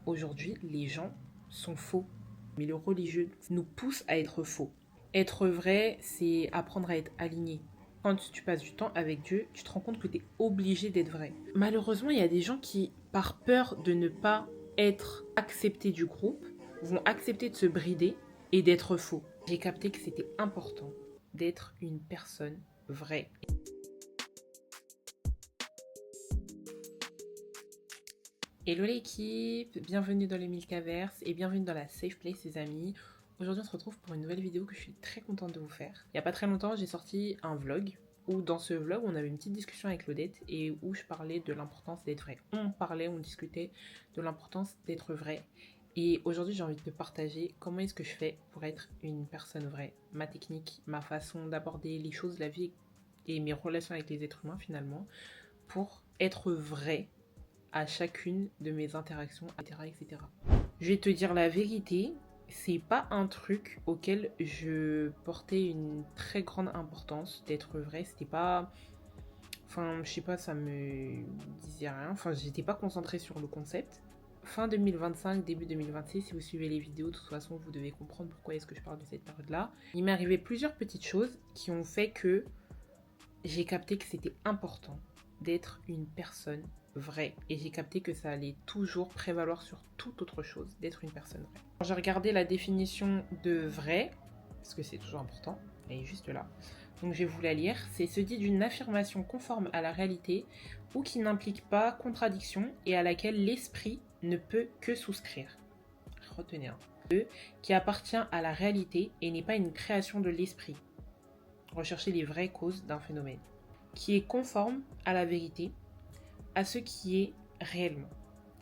Aujourd'hui, les gens sont faux. Mais le religieux nous pousse à être faux. Être vrai, c'est apprendre à être aligné. Quand tu passes du temps avec Dieu, tu te rends compte que tu es obligé d'être vrai. Malheureusement, il y a des gens qui, par peur de ne pas être acceptés du groupe, vont accepter de se brider et d'être faux. J'ai capté que c'était important d'être une personne vraie. Hello l'équipe, bienvenue dans le Milkaverse et bienvenue dans la Safe Place les amis. Aujourd'hui on se retrouve pour une nouvelle vidéo que je suis très contente de vous faire. Il n'y a pas très longtemps j'ai sorti un vlog où dans ce vlog on avait une petite discussion avec Claudette et où je parlais de l'importance d'être vrai. On discutait de l'importance d'être vrai. Et aujourd'hui j'ai envie de te partager comment est-ce que je fais pour être une personne vraie. Ma technique, ma façon d'aborder les choses, la vie et mes relations avec les êtres humains finalement pour être vrai à chacune de mes interactions, etc., etc. Je vais te dire la vérité, c'est pas un truc auquel je portais une très grande importance d'être vrai. C'était pas. Enfin, je sais pas, ça me disait rien. Enfin, j'étais pas concentrée sur le concept. Fin 2025, début 2026, si vous suivez les vidéos, de toute façon, vous devez comprendre pourquoi est-ce que je parle de cette période-là. Il m'est arrivé plusieurs petites choses qui ont fait que j'ai capté que c'était important d'être une personne vraie. Et j'ai capté que ça allait toujours prévaloir sur toute autre chose, d'être une personne vraie. J'ai regardé la définition de vrai, parce que c'est toujours important, elle est juste là. Donc je vais vous la lire. C'est se dit d'une affirmation conforme à la réalité ou qui n'implique pas contradiction et à laquelle l'esprit ne peut que souscrire. Retenez un. Qui appartient à la réalité et n'est pas une création de l'esprit. Rechercher les vraies causes d'un phénomène. Qui est conforme à la vérité, à ce qui est réellement.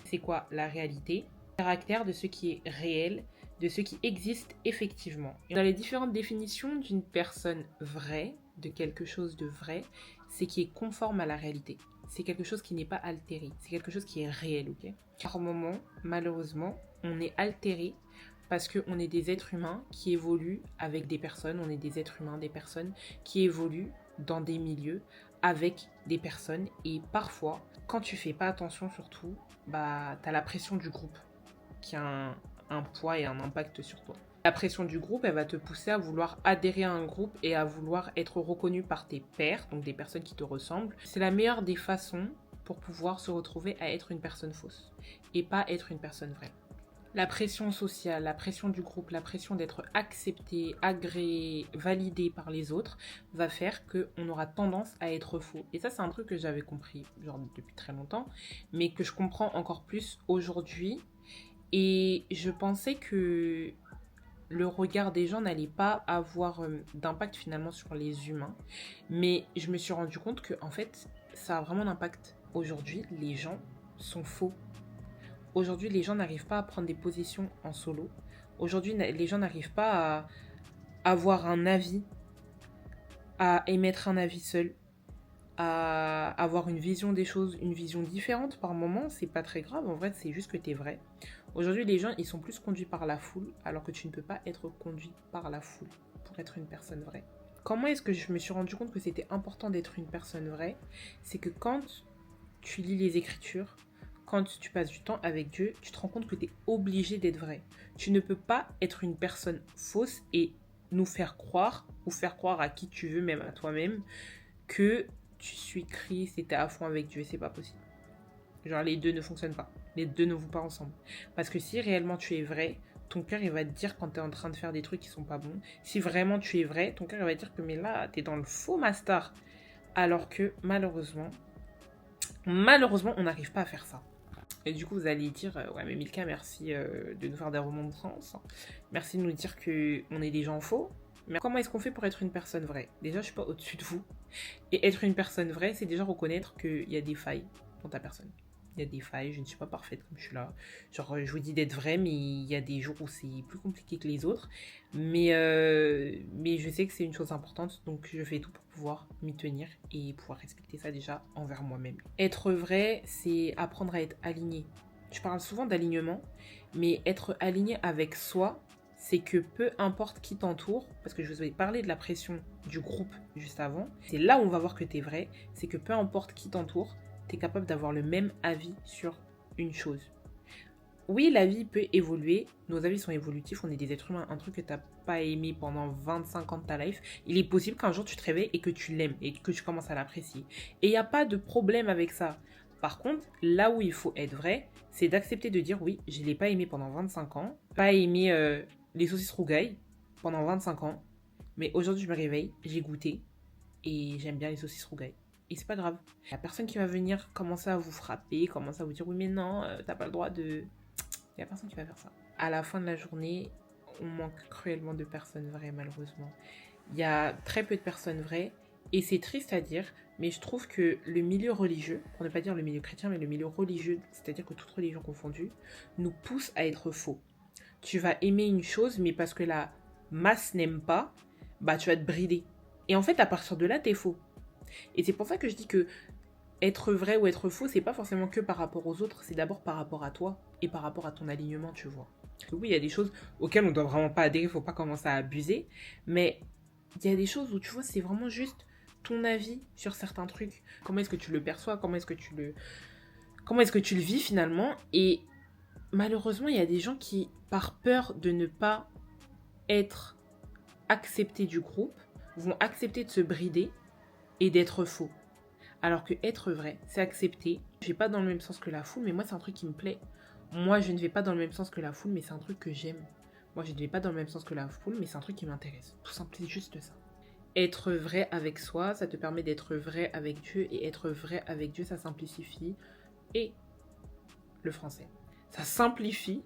C'est quoi la réalité? Le caractère de ce qui est réel, de ce qui existe effectivement. Et dans les différentes définitions d'une personne vraie, de quelque chose de vrai, c'est qui est conforme à la réalité. C'est quelque chose qui n'est pas altéré. C'est quelque chose qui est réel, ok? Par moment, malheureusement, on est altéré parce qu'on est des êtres humains qui évoluent avec des personnes. On est des êtres humains, des personnes qui évoluent dans des milieux avec des personnes. Et parfois, quand tu fais pas attention surtout, bah, t'as la pression du groupe qui a un poids et un impact sur toi. La pression du groupe, elle va te pousser à vouloir adhérer à un groupe et à vouloir être reconnu par tes pairs, donc des personnes qui te ressemblent. C'est la meilleure des façons pour pouvoir se retrouver à être une personne fausse et pas être une personne vraie. La pression sociale, la pression du groupe, la pression d'être accepté, agréé, validé par les autres va faire qu'on aura tendance à être faux. Et ça, c'est un truc que j'avais compris genre depuis très longtemps, mais que je comprends encore plus aujourd'hui. Et je pensais que le regard des gens n'allait pas avoir d'impact finalement sur les humains. Mais je me suis rendu compte que en fait, ça a vraiment d'impact. Aujourd'hui, les gens sont faux. Aujourd'hui, les gens n'arrivent pas à prendre des positions en solo. Aujourd'hui, les gens n'arrivent pas à avoir un avis, à émettre un avis seul, à avoir une vision des choses, une vision différente par moment. C'est pas très grave, en vrai, c'est juste que t'es vrai. Aujourd'hui, les gens, ils sont plus conduits par la foule, alors que tu ne peux pas être conduit par la foule pour être une personne vraie. Comment est-ce que je me suis rendu compte que c'était important d'être une personne vraie? C'est que quand tu lis les Écritures, quand tu passes du temps avec Dieu, tu te rends compte que tu es obligé d'être vrai. Tu ne peux pas être une personne fausse et nous faire croire, ou faire croire à qui tu veux, même à toi-même, que tu suis Christ et tu es à fond avec Dieu. C'est pas possible. Genre, les deux ne fonctionnent pas. Les deux ne vont pas ensemble. Parce que si réellement tu es vrai, ton cœur, il va te dire quand tu es en train de faire des trucs qui sont pas bons. Si vraiment tu es vrai, ton cœur, il va te dire que mais là, tu es dans le faux, ma star. Alors que, malheureusement, on n'arrive pas à faire ça. Et du coup, vous allez dire, ouais, mais Milka, merci de nous faire des remontrances. Merci de nous dire qu'on est des gens faux. Mais comment est-ce qu'on fait pour être une personne vraie? Déjà, je suis pas au-dessus de vous. Et être une personne vraie, c'est déjà reconnaître qu'il y a des failles dans ta personne. Il y a des failles, je ne suis pas parfaite comme je suis là. Genre, je vous dis d'être vrai, mais il y a des jours où c'est plus compliqué que les autres. Mais je sais que c'est une chose importante, donc je fais tout pour pouvoir m'y tenir et pouvoir respecter ça déjà envers moi-même. Être vrai, c'est apprendre à être aligné. Je parle souvent d'alignement, mais être aligné avec soi, c'est que peu importe qui t'entoure, parce que je vous ai parlé de la pression du groupe juste avant, c'est là où on va voir que t'es vrai, c'est que peu importe qui t'entoure, t'es capable d'avoir le même avis sur une chose. Oui, la vie peut évoluer, nos avis sont évolutifs, on est des êtres humains. Un truc que t'as pas aimé pendant 25 ans de ta life, il est possible qu'un jour tu te réveilles et que tu l'aimes et que tu commences à l'apprécier. Et il n'y a pas de problème avec ça. Par contre, là où il faut être vrai, c'est d'accepter de dire oui, je ne l'ai pas aimé pendant 25 ans, pas aimé les saucisses rougailles pendant 25 ans, mais aujourd'hui je me réveille, j'ai goûté et j'aime bien les saucisses rougailles. Et c'est pas grave. Il n'y a personne qui va venir commencer à vous frapper, commencer à vous dire oui mais non, t'as pas le droit de... Il n'y a personne qui va faire ça. À la fin de la journée, on manque cruellement de personnes vraies, malheureusement. Il y a très peu de personnes vraies, et c'est triste à dire, mais je trouve que le milieu religieux, pour ne pas dire le milieu chrétien, mais le milieu religieux, c'est-à-dire que toute religion confondue, nous pousse à être faux. Tu vas aimer une chose, mais parce que la masse n'aime pas, bah tu vas te brider. Et en fait, à partir de là, t'es faux. Et c'est pour ça que je dis que être vrai ou être faux, c'est pas forcément que par rapport aux autres, c'est d'abord par rapport à toi et par rapport à ton alignement, tu vois. Parce que oui, il y a des choses auxquelles on doit vraiment pas adhérer, faut pas commencer à abuser, mais il y a des choses où tu vois, c'est vraiment juste ton avis sur certains trucs. Comment est-ce que tu le perçois, comment est-ce que tu le vis finalement. Et malheureusement, il y a des gens qui, par peur de ne pas être acceptés du groupe, vont accepter de se brider et d'être faux. Alors que être vrai, c'est accepter. Je vais pas dans le même sens que la foule, mais moi, c'est un truc qui me plaît. Moi, je ne vais pas dans le même sens que la foule, mais c'est un truc que j'aime. Moi, je ne vais pas dans le même sens que la foule, mais c'est un truc qui m'intéresse. Tout simplement, c'est juste ça. Être vrai avec soi, ça te permet d'être vrai avec Dieu. Et être vrai avec Dieu, ça simplifie. Et le français. Ça simplifie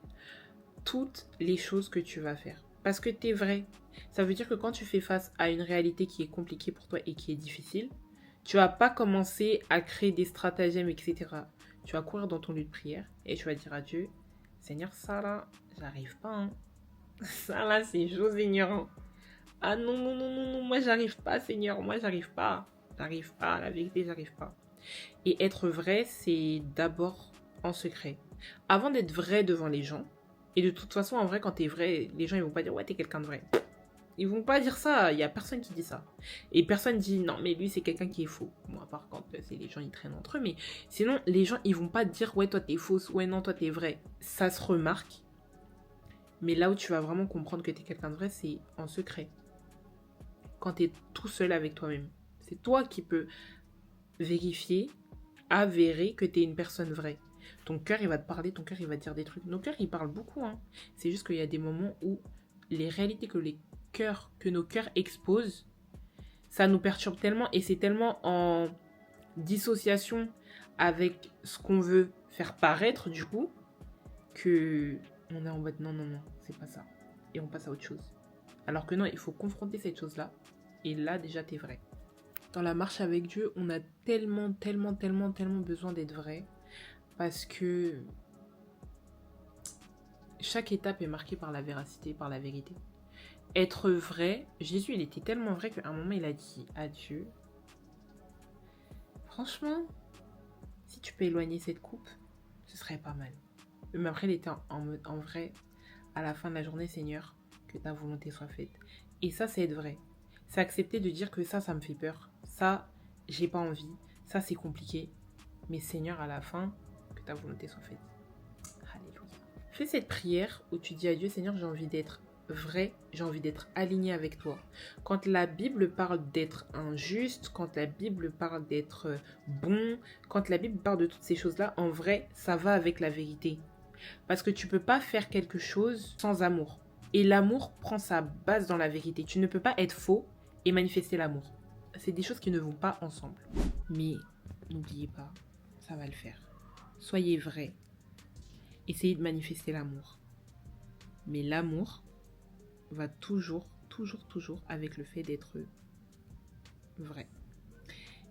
toutes les choses que tu vas faire. Parce que tu es vrai. Ça veut dire que quand tu fais face à une réalité qui est compliquée pour toi et qui est difficile, tu vas pas commencer à créer des stratagèmes, etc. Tu vas courir dans ton lieu de prière et tu vas dire à Dieu, Seigneur, ça là, j'arrive pas. Hein. Ça là, c'est chose ignorant. Ah non, non, non, non, non, moi j'arrive pas, Seigneur, moi j'arrive pas. J'arrive pas, la vérité, j'arrive pas. Et être vrai, c'est d'abord en secret. Avant d'être vrai devant les gens, et de toute façon, en vrai, quand t'es vrai, les gens ils vont pas dire ouais, t'es quelqu'un de vrai. Ils vont pas dire ça, il y a personne qui dit ça. Et personne dit non, mais lui c'est quelqu'un qui est faux. Moi, par contre, c'est les gens ils traînent entre eux, mais sinon, les gens ils vont pas dire ouais, toi t'es fausse, ouais, non, toi t'es vrai. Ça se remarque, mais là où tu vas vraiment comprendre que t'es quelqu'un de vrai, c'est en secret. Quand t'es tout seul avec toi-même. C'est toi qui peux vérifier, avérer que t'es une personne vraie. Ton cœur, il va te parler, ton cœur, il va te dire des trucs. Nos cœurs, ils parlent beaucoup, hein. C'est juste qu'il y a des moments où les réalités que nos cœurs exposent, ça nous perturbe tellement et c'est tellement en dissociation avec ce qu'on veut faire paraître du coup que on est en mode non, non, non, c'est pas ça. Et on passe à autre chose. Alors que non, il faut confronter cette chose-là et là déjà t'es vrai. Dans la marche avec Dieu, on a tellement, tellement, tellement, tellement besoin d'être vrai parce que chaque étape est marquée par la véracité, par la vérité. Être vrai, Jésus, il était tellement vrai qu'à un moment, il a dit à Dieu, franchement, si tu peux éloigner cette coupe, ce serait pas mal. Mais après, il était en vrai, à la fin de la journée, Seigneur, que ta volonté soit faite. Et ça, c'est être vrai. C'est accepter de dire que ça me fait peur. Ça, j'ai pas envie. Ça, c'est compliqué. Mais Seigneur, à la fin, que ta volonté soit faite. Alléluia. Fais cette prière où tu dis à Dieu, Seigneur, j'ai envie d'être vrai, j'ai envie d'être aligné avec toi. Quand la Bible parle d'être injuste, quand la Bible parle d'être bon, quand la Bible parle de toutes ces choses-là, en vrai, ça va avec la vérité. Parce que tu peux pas faire quelque chose sans amour. Et l'amour prend sa base dans la vérité. Tu ne peux pas être faux et manifester l'amour. C'est des choses qui ne vont pas ensemble. Mais n'oubliez pas, ça va le faire. Soyez vrai. Essayez de manifester l'amour. Mais l'amour va toujours, toujours, toujours avec le fait d'être vrai.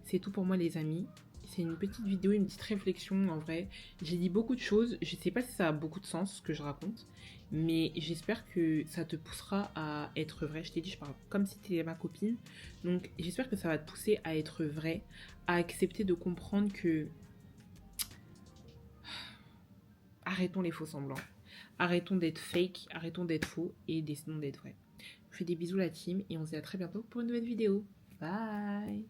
C'est tout pour moi les amis. C'est une petite vidéo, une petite réflexion en vrai. J'ai dit beaucoup de choses. Je sais pas si ça a beaucoup de sens ce que je raconte. Mais j'espère que ça te poussera à être vrai. Je t'ai dit, je parle comme si tu étais ma copine. Donc j'espère que ça va te pousser à être vrai. À accepter de comprendre que... Arrêtons les faux semblants. Arrêtons d'être fake. Arrêtons d'être faux. Et décidons d'être vrai. Je vous fais des bisous la team. Et on se dit à très bientôt pour une nouvelle vidéo. Bye.